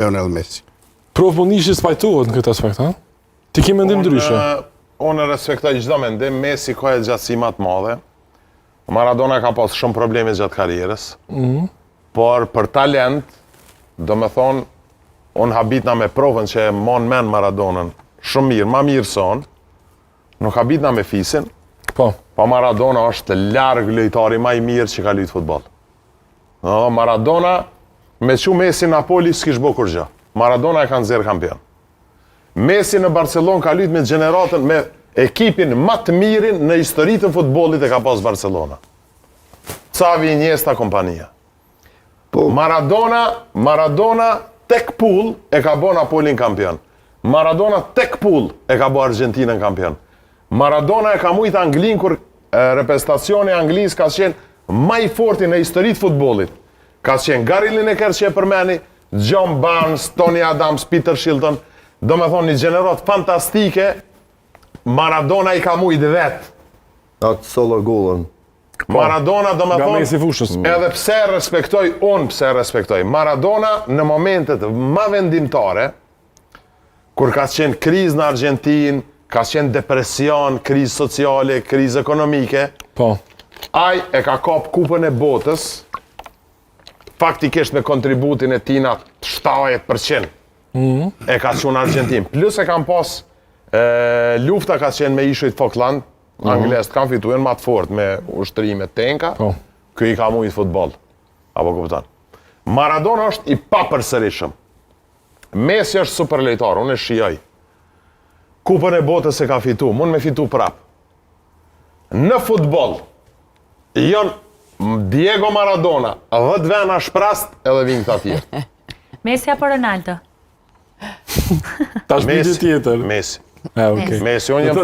Lionel Messi. Prof Munishi spajtohet në këtë aspekt, ha? Ti ke mendim ndryshe? Unë respektoj çdo mendim, Messi ka e gjatësi më të madhe. Maradona ka pas shumë probleme gjatë karrierës. Por për talent, do me thonë, unë habitna me provën që e mon men Maradonën shumë mirë, ma mirë son, nuk habitna me fisin, Po. pa Maradona është largë lojtari ma i mirë që ka lujtë futbol. No, Maradona, me që Messi Napoli s'kish bo kur gjë. Maradona e kanë zerë kampion. Messi në Barcelona ka lujtë me gjeneratën, me ekipin më të mirin në historitë të futbolit e ka pas Barcelona. Xavi, Iniesta, kompania. Maradona tek pull e ka bo Napolin kampion. Maradona tek pull e ka bo Argentinën kampion. Maradona e ka mujtë Anglin kur reprezentacioni Anglisë ka qenë më i forti në historitë futbollit. Ka qenë Gary Lineker që e përmeni, John Barnes, Tony Adams, Peter Shilton, do me thonë një gjenerat fantastike, Maradona i ka mujtë vetë. Atë solo gollën. Maradona do me Nga thonë, Messi fushës. edhe pse respektoj, unë pse respektoj, Maradona në momentet më vendimtare, kur ka qenë krizë në Argentinë, ka qenë depresion, krizë sociale, krizë ekonomike, Po. aj e ka kap kupën e botës, faktikisht me kontributin e tina 70%. E ka qenë në Argentinë. Plus e kam pas, lufta ka qenë me ishujt Falkland, Anglesët kanë fituar më të fort me ushtrime tenka, Po. ky i ka mujt futboll. Apo kupton. Maradona është i papërsërishëm. Messi është super lojtar, unë e shijoj. Kupën e botës e ka fitu, mund me fitu prap. Në futboll, Diego Maradona, 10 vena shprast edhe vinë këta tjerë. Messi apo Ronaldo? Tash një tjetër. Messi. Okay. Messi, unë jam